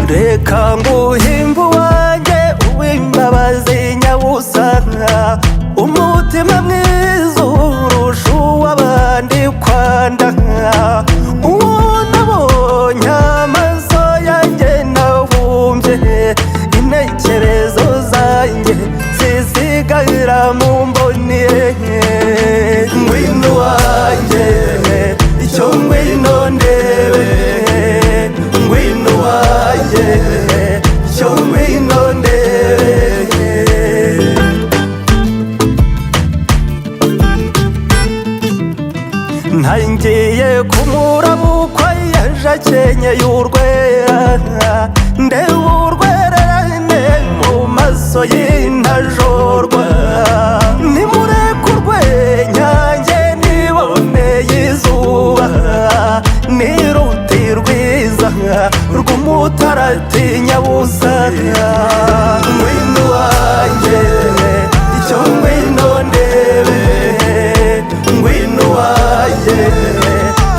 reka nguhimbe uwanjye uw'imbabazi nyabusanga, umutima mwiza urusha uw'abandi kwanda, uwo nabonye amaso yanjye nabumbye, intekerezo zanjye zisigarira mu mboni, ngwino wanjye icyo ngwino ndebe, ngwino wanjye icyo ngwino ndebe. ntangiye kumurabukwa yaje akenyeye urwera, ndeba urwererane mu maso y'intajorwa, nimureke urwenya njye niboneye izuba, niruti rwiza rw'umutaratinya busa, ngwino wanjye icyo ngwino ndebe, ngwino wanjye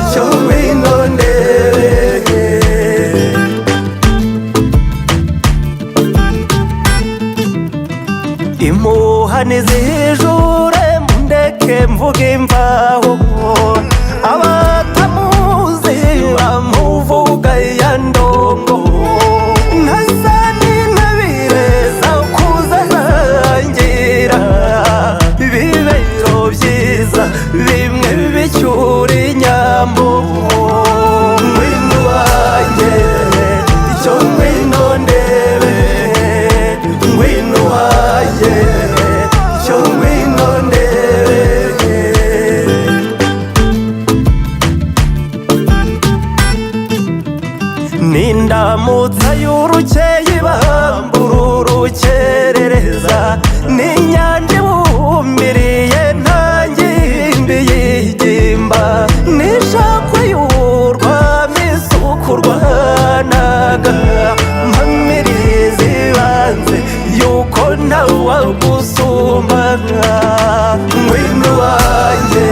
icyo ngwino ndebe. impuha nizijure mundeke mvuge imvaho, abatamuzi bamuvuga ya ndongo, ntasa n'intabire zakuza zangira, ibibero byiza bimwe bicyura inyambo, ngwino wanjye icyo ngwino ndebe, ngwino wanjye icyo ngwino ndebe. n'indamutsa y'urukeye bambura urukerereza, n'inyanja ibumbiriye nta ngimbi y'igimba, n'ishakwe y'urwamo isuku rwanaga, mpamiriza ibanze yuko ntawagusumba, ngwino wanjye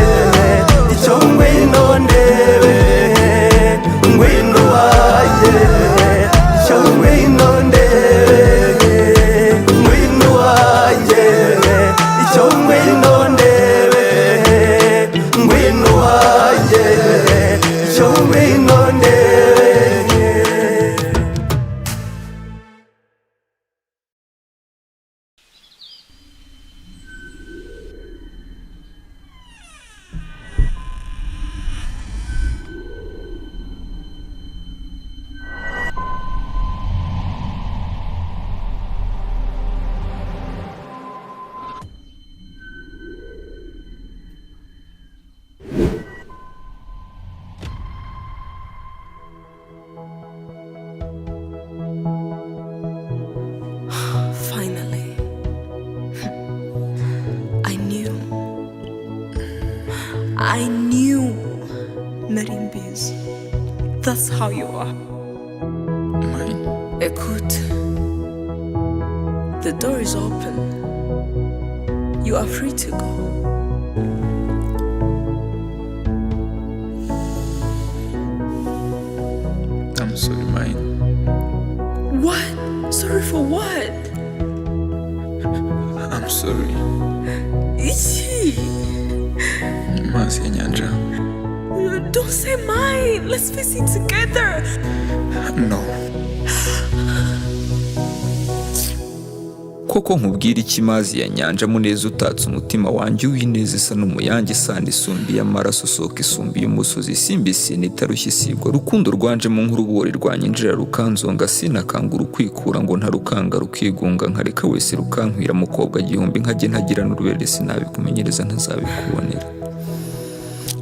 icyo ngwino ndebe, ngwino wanjye icyo ngwino ndebe, ngwino wanjye icyo ngwino ndebe, ngwino wanjye icyo ngwino ndebe. Finally, I knew, Marimbis, that's how you are. Mine. Écoute, the door is open. You are free to go. I'm sorry, mine. What? Sorry for what? I'm sorry. Ichi. Mazi ya nyanja. Don't say mine. Let's face it together. No. Koko nkubwira iki mazi ya nyanja muneza utatse umutima wanjye w'ineza isa n'umuyange isanda isumbiye amaraso soka isumbiye umusozi isimbisi nitarushye isigwa rukundo rwanje mu nk'urubori rwanyinjira rukanzonga sinakangura ukwikura ngo ntarukanga rukigunga nkareka wese rukankwira mukobwa gihumbi nkajye ntagira n'urubere sinabikumenyereza ntazabikubonera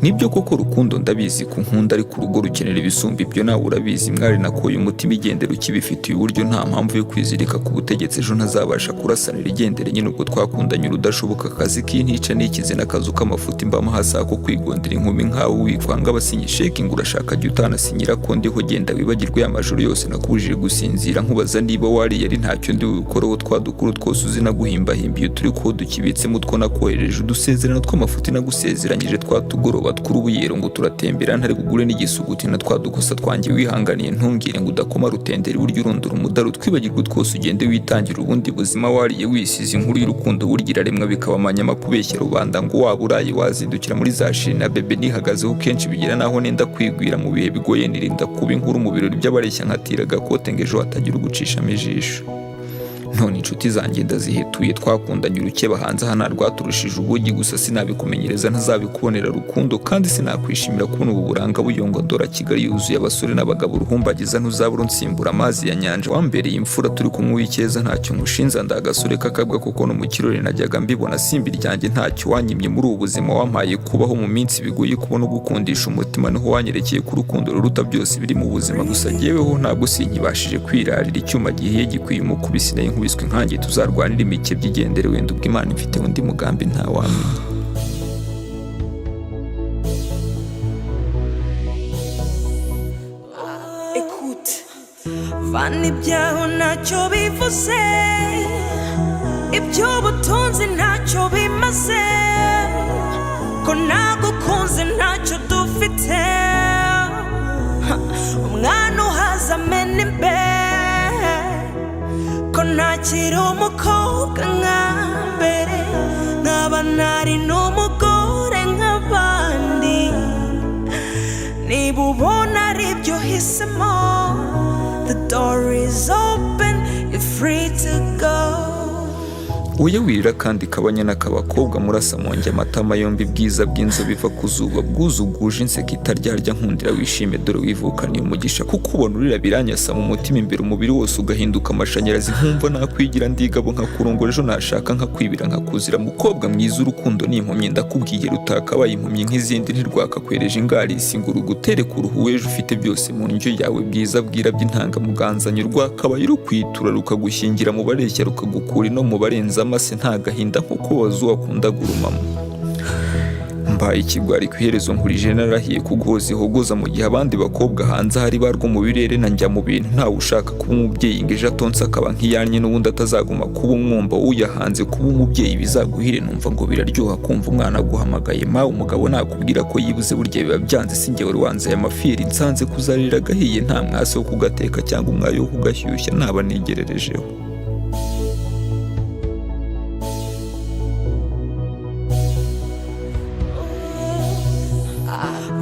nibyo koko rukundo ndabizi ku nkunda ariko urugo rukenera ibisumba ibyo nawe urabizi mwari nakoye umutima igendera ukibifitiye uburyo nta mpamvu yo kwizirika ku butegetsi ejo ntazabasha kurasanira igendere nyine ubwo twakundanye urudashoboka akazi k'intica n'ikizi n'akazu k'amafuti mbamo hasako kwigondera inkumi nkawe wikwanga abasinyi shekingi urashaka jya utanasinyira ko ndiho genda wibagirwe amajoro yose nakubujije gusinzira nkubaza niba wari yari ntacyo ndi bukoreho twadukuru twose uzi naguhimbahimbiye turi ko dukibitsemo utwo nakohereje udusezerano tw'amafuti nagusezeranyije twatugoroba tw'urubuyero ngo turatembera ntari bugure n'igisuguti na twadukosa twanjye wihanganiye ntumbwire ngo udakoma rutendera iburyo urundura umudaru twibagirwe twose ugende witangira ubundi buzima wariye wisize inkuru y'urukundo burgira remwa bikaba amanyama kubeshya rubanda ngo waba uraye wazindukira muri za shiri na bebe nihagazeho kenshi bigira naho nenda kwigwira mu bihe bigoye nirinda kuba inkuru mu birori by'abareshya nkatira agakote ngo ejo hatagira ugucishamo ijisho none inshuti zanjye ndazihetuye twakundanye urukeba hanze hana rwaturushije ubugi gusa sinabikumenyereza ntazabikubonera rukundo kandi sinakwishimira kubona ubu buranga buyongodora Kigali yuzuye abasore n'abagabo uruhumbagiza ntuzabura unsimbura amazi ya nyanja wambereye imfura turi kumwe w'icyeza ntacyo nkushinza ndagasore kakabwa kuko no mu kirori najyaga mbibona simbi ryanjye ntacyo wanyimye muri ubu buzima wampaye kubaho mu minsi bigoye kubona gukundisha umutima niho wanyerekeye ku rukundo ruruta byose biri mu buzima gusa jyeweho ntabwo sinkibashije kwirarira icyuma gihiye gikwiye umukubisi nayo nkubiswe nkanjye tuzarwanira imike by'igendere wenda ubwo Imana ifite undi mugambi ntawamenya. Écoute, vana ibyaho ntacyo bivuze, iby'ubutunzi ntacyo bimaze, ko nagukunze ntacyo dufite, umwana uhaza amena imbere, ko ntakiri umukobwa nka mbere, nkaba ntari n'umugore nk'abandi, niba ubona ari byo uhisemo, the door is open, you're free to go. Uye wirira kandi kabanyana k'abakobwa murasa monge amatama yombi bwiza bw'inzo biva ku zuba bwuzuguje inseko itaryarya nkundira wishime dore wivukaniye umugisha kuko ubona urira biranyasa mu mutima imbere umubiri wose ugahinduka amashanyarazi nkumva nakwigira ndigabo nkakurongora ejo nashaka nkakwibira nkakuzira mukobwa mwiza urukundo n'impumyi ndakubwiye rutakabaye impumyi nk'izindi ntirwakakwereje ingarisi ngo urugutere ku ruhu w'ejo ufite byose mu ndyo yawe bwiza bwira by'intangamuganzanyo rwakabaye rukwitura rukagushyingira mu bareshya rukagukura no mu barenza amase nta gahinda nkuko wazuba akunda gurumamo mbaye ikigwari ku iherezo nkurije narahiye kuguhoza ihogoza mu gihe abandi bakobwa hanze hari barwo mu birere na njya mu bintu ntawe ushaka kuba umubyeyi ngo ejo atonse akaba nk'iyanye n'ubundi atazaguma kuba umwumva uyahanze kuba umubyeyi bizaguhire numva ngo biraryoha kumva umwana aguhamagaye mawe umugabo nakubwira ko yibuze burya biba byanze sinjye wari wanze amafiri nsanze kuzarira agahiye nta mwase wo kugateka cyangwa umwayo wo kugashyushya naba nigererejeho.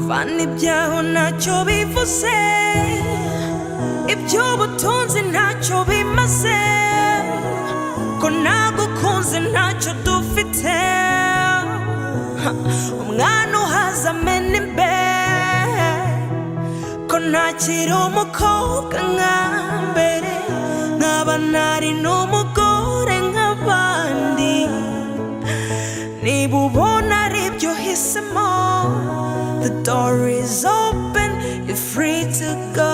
Vana ibyaho ntacyo bivuze, iby'ubutunzi ntacyo bimaze, ko nagukunze ntacyo dufite, umwana uhaza amena imbere, ko ntakiri umukobwa nka mbere, nkaba ntari n'umugore nk'abandi, niba ubona ari byo uhisemo, the door is open, you're free to go.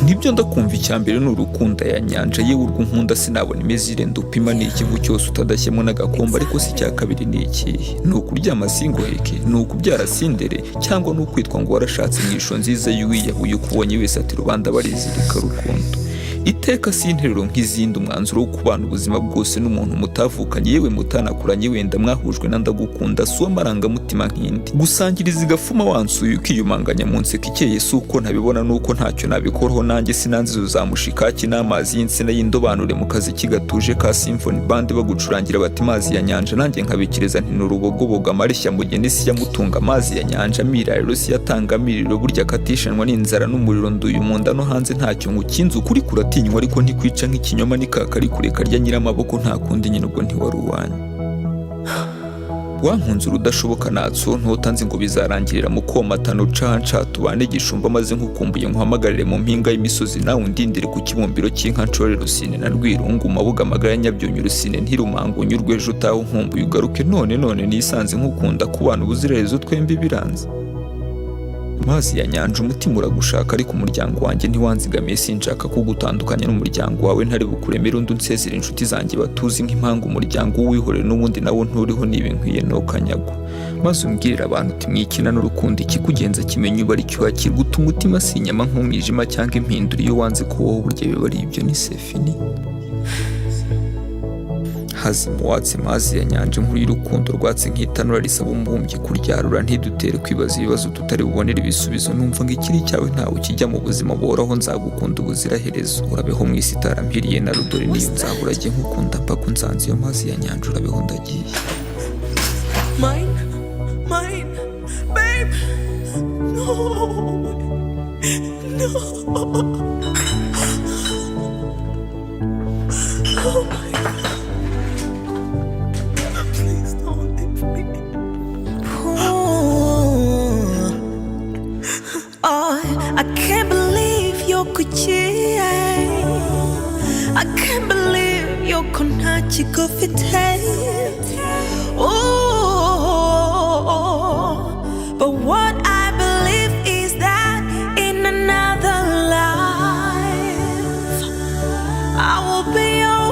Nibyo ndakumva icyambere n'urukundo ya nyanja yewe urwo nkunda sinabona imezire ndupima n'ikivu cyose utadashyemo n'agakomba ariko si cya kabiri ni iki ni ukuryama singoheke ni ukubyara sindere cyangwa ni ukwitwa ngo warashatse inyisho nziza y'uwiyahuye ukubonye wese ati rubanda barizirika rukundo iteka si interuro nk'izindi umwanzuro wo kubana ubuzima bwose n'umuntu mutavukanye yewe mutanakuranye wenda mwahujwe na ndagukunda si amarangamutima nk'indi gusangiriza igafuma wansuye ukiyumanganya mu nseko ikeye si uko ntabibona nuko ntacyo nabikoraho nanjye sinanze uzamushikaki n'amazi y'insina y'indobanure mu kazi kigatuje ka symphony band bagucurangira bati mazi ya nyanja nanjye nkabikiriza nti n'urubogoboga amareshya mugeni si yamutunga amazi ya nyanja mirariro si yatanga miriro burya katishanwa n'inzara n'umuriro nduye mu nda no hanze ntacyo ngukinze ukuri kuratinywa ariko ntikwica nk'ikinyoma nikakari kureka rya nyiramaboko nta kundi nyine ubwo ntiwari uwanyu wankunze urudashoboka natso ntotanze ngo bizarangirira mu komatano canca tubane gishumba maze nkukumbuye nkuhamagarire mu mpinga y'imisozi nawe undindire ku kibumbiro cy'inka nshore rusine na rwirungu mabuga amagara nyabyonyi rusine ntirumango nyurweje utaho nkumbuye ugaruke none nisanze nkukunda kubana ubuziraherezo twembi biranze. Mazi ya nyanja umutima uragushaka ariko umuryango wanjye ntiwanzigamiye sinshaka kugutandukanya n'umuryango wawe ntari bukuremere undi unsezera inshuti zanjye batuzi nk'impanga umuryango wihorere n'ubundi nawo nturiho niba nkwiye nokanyagwa. Maze umbwirira abantu uti mwikina n'urukundo ikikugenza kimenya uba ari cyuhakirwa uta umutima si inyama nk'umwijima cyangwa impindura iyo wanze ko wowe burya biba ari ibyo ni sefini. Hazimu watse mazi ya nyanja inkuru y'urukundo rwatse nk'itanura risaba umubumbyi kuryarura ntidutere kwibaza ibibazo tutari bubonere ibisubizo numva ngo ikiri cyawe ntawe ukijya mu buzima buhoraho nzagukunda ubuziraherezo urabeho mu isi itarampiriye na rudore niyo nzahora jye nkukunda mpaka unsanze iyo mazi ya nyanja urabeho ndagiye. Mine, babe, no. Oh my God. Please don't leave me. I can't believe you're Gucci. I can't believe you're Konachi Gofite. But what I believe is that in another life I will be your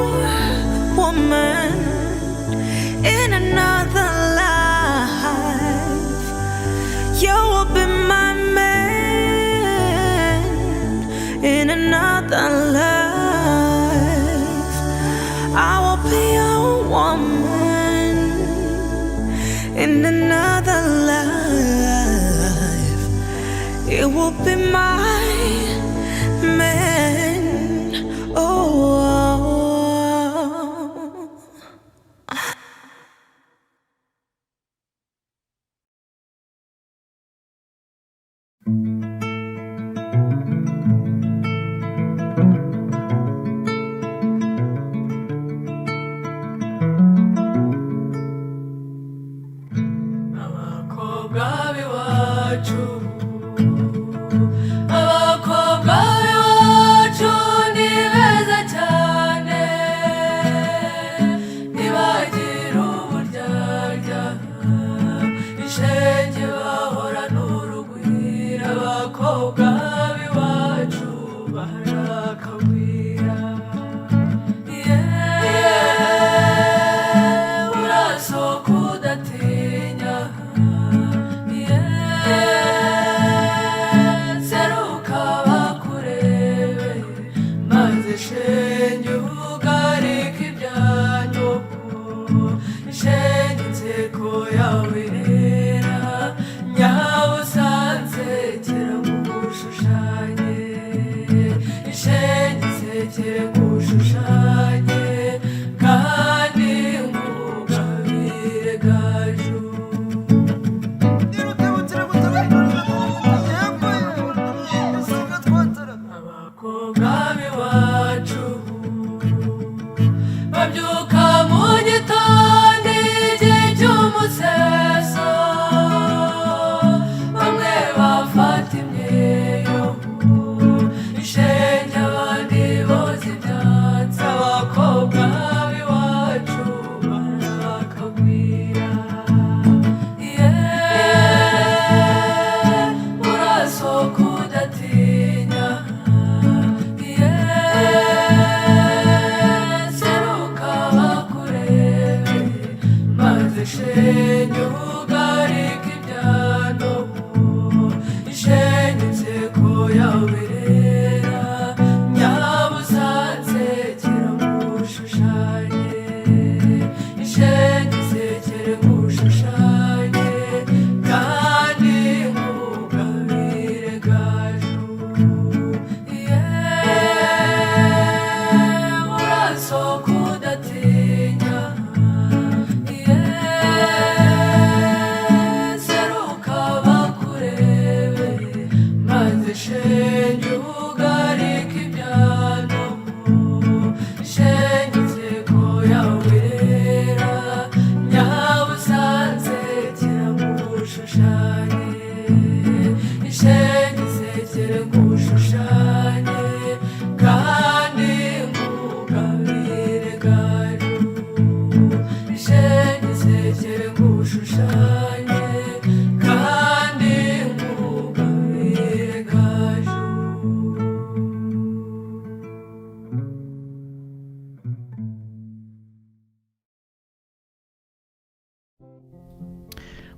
woman. In another life you will be my man. In another life I will be your woman. In another life it will be my man. Oh.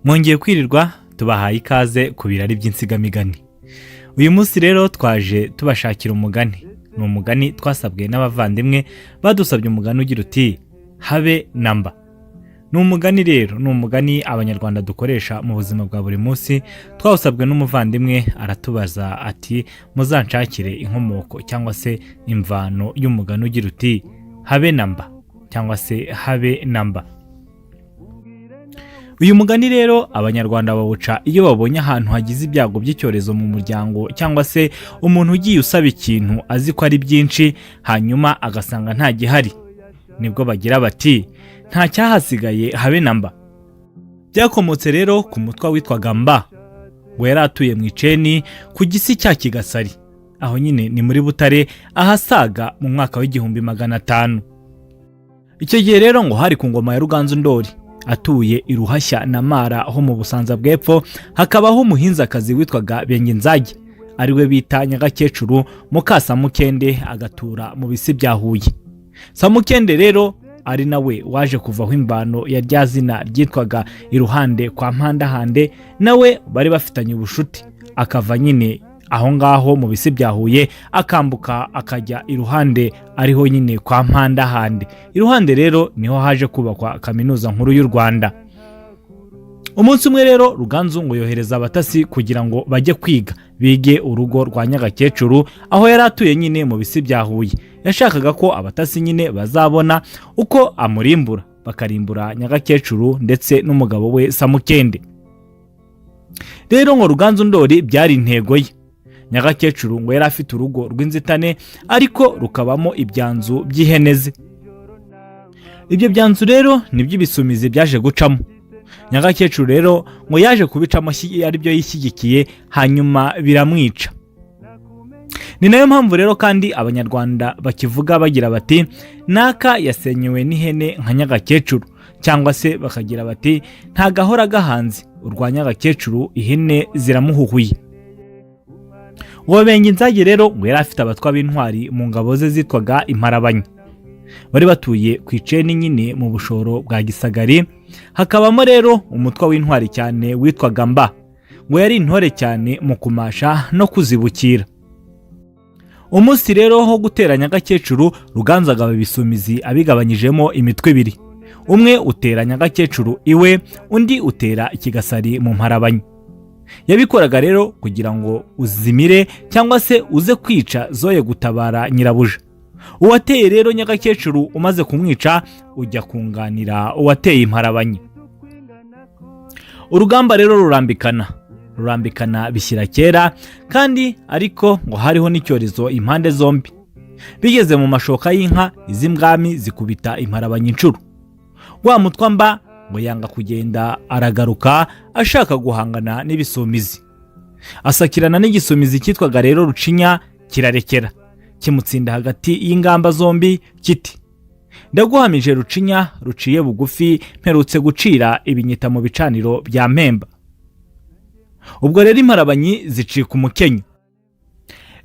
mwongeye kwirirwa tubahaye ikaze ku birari by'insigamigani. Uyu munsi rero twaje tubashakira umugani. Ni umugani twasabwe n'abavandimwe badusabye umugani ugira uti habe namba. Ni umugani rero, ni umugani abanyarwanda dukoresha mu buzima bwa buri munsi. Twawusabwe n'umuvandimwe aratubaza ati muzanshakire inkomoko cyangwa se imvano y'umugani ugira uti habe namba cyangwa se habe namba. Uyu mugani rero abanyarwanda bawuca iyo babonye ahantu hagize ibyago by'icyorezo mu muryango cyangwa se umuntu ugiye usaba ikintu azi ko ari byinshi hanyuma agasanga nta gihari, nibwo bagira bati nta cyahasigaye habe namba. Byakomotse rero ku mutwa witwaga Mba, ngo yari atuye mu Iceni ku gisi cya Kigasari, aho nyine ni muri Butare ahasaga mu mwaka w'1500. Icyo gihe rero ngo hari ku ngoma ya Ruganzu Ndori, atuye i Ruhashya na Mara ho mu Busanza bw'Epfo. Hakabaho umuhinzakazi witwaga Benginzage, ariwe bita Nyagakecuru Mukasamukende, agatura mu bisi bya Huye. Samukende rero ari nawe waje kuvaho imvano ya rya zina ryitwaga iruhande kwa Mpandahande, nawe bari bafitanye ubushuti, akava nyine aho ngaho mu bisi bya Huye akambuka akajya iruhande ariho nyine kwa Mpandahande. Iruhande rero niho haje kubakwa kaminuza nkuru y'u Rwanda. Umunsi umwe rero Ruganzu ngo yohereza abatasi kugira ngo bajye kwiga bige urugo rwa Nyagakecuru aho yari atuye nyine mu bisi bya Huye. Yashakaga ko abatasi nyine bazabona uko amurimbura, bakarimbura Nyagakecuru ndetse n'umugabo we Samukende. Rero ngo Ruganzu Ndori byari intego ye. Nyagakecuru ngo yari afite urugo rw'inzitane ariko rukabamo ibyanzu by'iheneze. Ibyo byanzu rero nibyo ibisumizi byaje gucamo. Nyagakecuru rero ngo yaje kubicamo ari byo yishyigikiye hanyuma biramwica. Ni nayo mpamvu rero kandi abanyarwanda bakivuga bagira bati naka yasenyewe n'ihene nka Nyagakecuru, cyangwa se bakagira bati nta gahora gahanze urwa Nyagakecuru ihene ziramuhuhuye. Uwo Benginzage rero ngo yari afite abatwa b'intwari mu ngabo ze zitwaga Imparabanyi. Bari batuye ku Iceni nyine mu bushoro bwa Gisagari. Hakabamo rero umutwa w'intwari cyane witwaga Mba, ngo yari intore cyane mu kumasha no kuzibukira. Umunsi rero ho gutera Nyagakecuru, Ruganzu agaba ibisumizi abigabanyijemo imitwe ibiri. Umwe utera Nyagakecuru iwe, undi utera Ikigasari mu Mparabanyi. Yabikoraga rero kugira ngo uzimire cyangwa se uze kwica zoye gutabara nyirabuja. Uwateye rero Nyagakecuru umaze kumwica ujya kunganira uwateye Imparabanyi. Urugamba rero rurambikana bishyira kera, kandi ariko ngo hariho n'icyorezo impande zombi. Bigeze mu mashoka y'inka iz'imbwami zikubita Imparabanyi inshuro. Wa mutwa Mba ngo yanga kugenda, aragaruka ashaka guhangana n'ibisumizi. Asakirana n'igisumizi cyitwaga rero Rucinya, kirarekera kimutsinda hagati y'ingamba zombi kiti ndaguhamije Rucinya ruciye bugufi, mperutse gucira ibinyita mu bicaniro bya Mpemba. Ubwo rero Imparabanyi zicika umukenyo,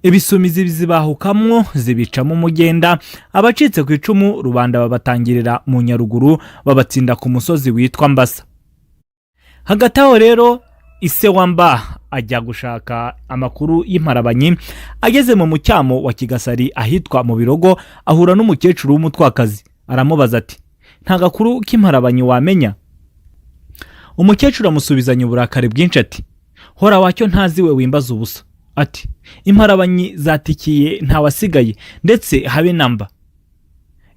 ibisumizi bizibahukamwo zibicamo umugenda. Abacitse ku icumu rubanda babatangirira mu Nyaruguru, babatsinda ku musozi witwa Mbasa. Hagati aho rero ise wa Mba ajya gushaka amakuru y'Imparabanyi. Ageze mu mucyamo wa Kigasari ahitwa mu Birogo, ahura n'umukecuru w'umutwakazi. Aramubaza ati nta gakuru k'Imparabanyi wamenya? Umukecuru amusubizanya uburakari bwinshi ati hora wacyo ntazi we wimbaza ubusa. Ati Imparabanyi zatikiye ntawasigaye ndetse habe namba.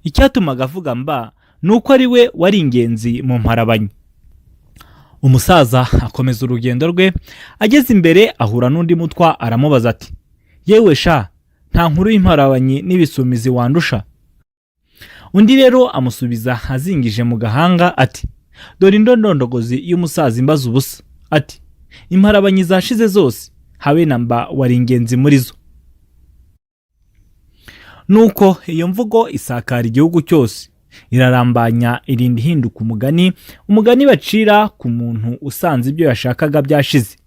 Icyatumaga avuga Mba nuko ari we wari ingenzi mu Mparabanyi. Umusaza akomeza urugendo rwe. Ageze imbere ahura n'undi mutwa, aramubaza ati yewe sha, nta nkuru y'Imparabanyi n'ibisumizi wandusha? Undi rero amusubiza azingije mu gahanga ati dore indondondogozi y'umusaza imbaza ubusa. Ati Imparabanyi zashize zose, habe namba wari ingenzi muri zo. Nuko iyo mvugo isakara igihugu cyose, irarambanya irinda ihinduka umugani bacira ku muntu usanze ibyo yashakaga byashize.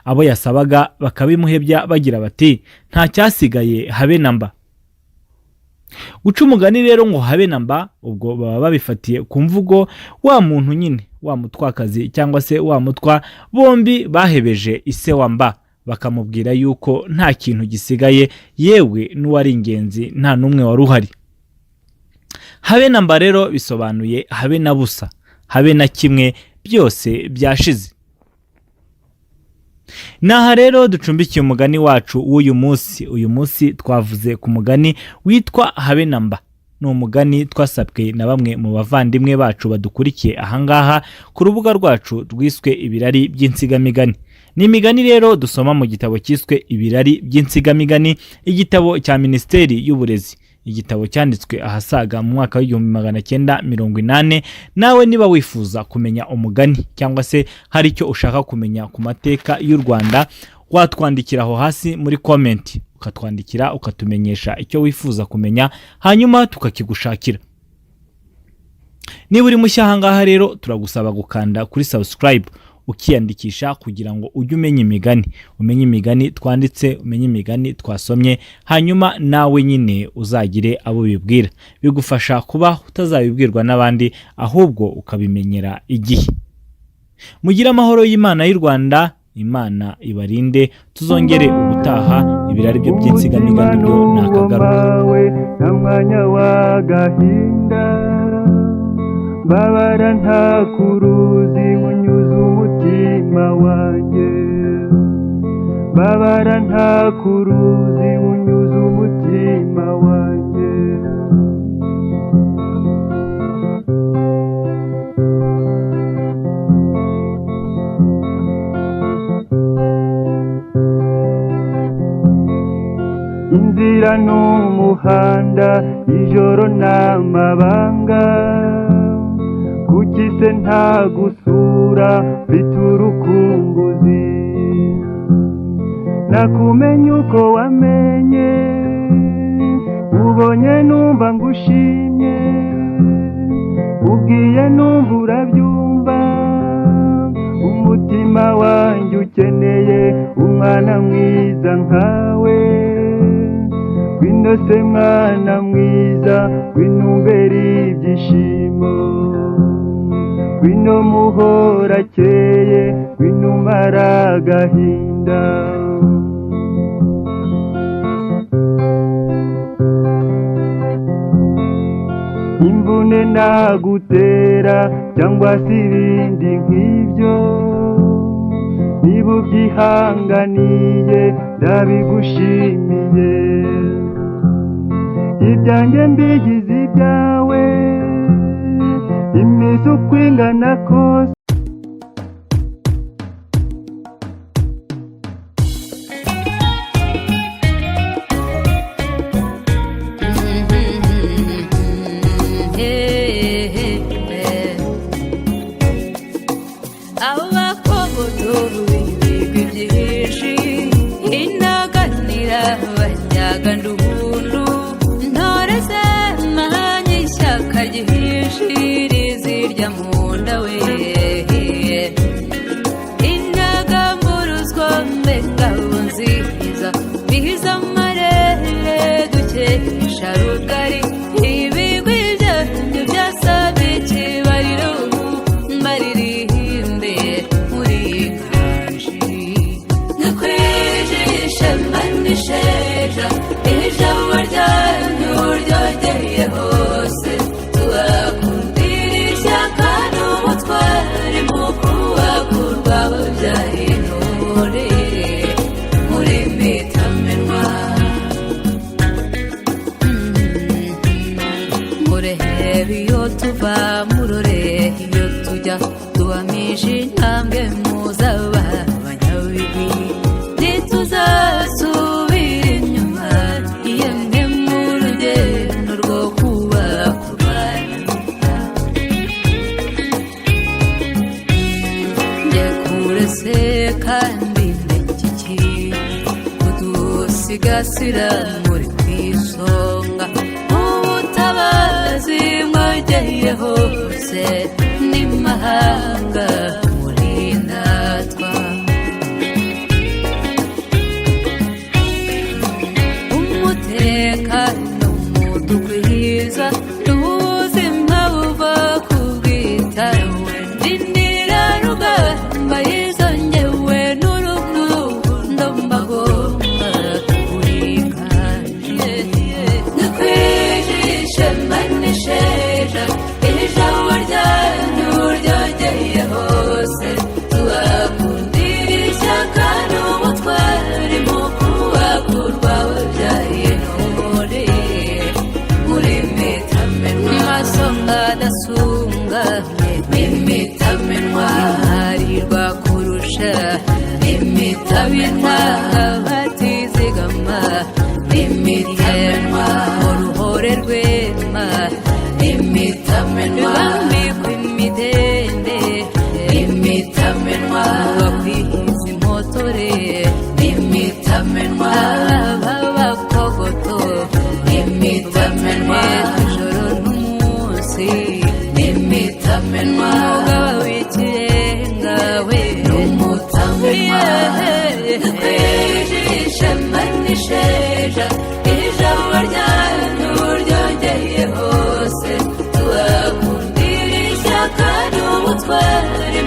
Abo yasabaga bakabimuhebya bagira bati nta cyasigaye habe namba. guca umugani rero ngo habe na mba, ubwo baba babifatiye ku mvugo wa muntu nyine, wa mutwakazi cyangwa se wa mutwa, bombi bahebeje ise wa mba, bakamubwira yuko nta kintu gisigaye, yewe n'uwari ingenzi nta n'umwe wari uhari. Habe na mba rero bisobanuye habe na busa, habe na kimwe, byose byashize. Naha rero ducumbikiye umugani wacu w'uyu munsi. Uyu munsi twavuze ku mugani witwa habe na mba. Ni umugani twasabwe na bamwe mu bavandimwe bacu badukurikiye ahangaha ku rubuga rwacu rwiswe Ibirari by'Insigamigani. Ni imigani rero dusoma mu gitabo cyiswe Ibirari by'Insigamigani, igitabo cya Minisiteri y'Uburezi. Igitabo cyanditswe ahasaga mu mwaka w'1980. Nawe niba wifuza kumenya umugani cyangwa se hari icyo ushaka kumenya ku mateka y'u Rwanda, watwandikira aho hasi muri comment, ukatwandikira ukatumenyesha icyo wifuza kumenya, hanyuma tukakigushakira. Niba uri mushya ahangaha rero turagusaba gukanda kuri subscribe, ukiyandikisha kugira ngo ujye umenya imigani, umenye imigani twanditse, umenye imigani twasomye, hanyuma nawe nyine uzagire abo bibwira. Bigufasha kuba utazabibwirwa n'abandi, ahubwo ukabimenyera igihe. Mugira amahoro y'Imana y'u Rwanda, Imana ibarinde. Tuzongere ubutaha. Ibirari byo by'Insigamigani byo nakagaruka. nta mwanya w'agahinda, babara nta kuruzi unyuze umutima wanjye, babara nta kuruzi unyuze umutima wanjye. Inzira n'umuhanda, ijoro n'amabanga, kuki se nta gusura mfite urukumbuzi, nakumenya uko wamenye, ubonye numva ngushimye, ubwiye numva urabyumva, umutima wanjye ukeneye umwana mwiza nkawe. Ngwino se mwana mwiza, ngwino umbere ibyishimo, ngwino muhora akeye, ngwino umara agahinda. Imvune nagutera cyangwa se ibindi nk'ibyo, niba ubyihanganiye ndabigushimiye. Ibyanjye mbigize ibyawe, iminsi uko ingana kose. Sigasira muri kwisonga, ubutabazi mwageye hose n'imahanga muri natwa. Umutekano mudugudu bitanga batizigama imitamenwa uruhore rwema imitamenwa bambikwa imidende imitamenwa bakwihiza impotore imitamenwa b'abakogoto imitamenwa ijoro n'umunsi imitamenwa umugabo w'ikirenga we n'umutamenwa kwijisha manisheja ijabo ryanyu ryongeye hose tubakundira ishyaka n'ubutwari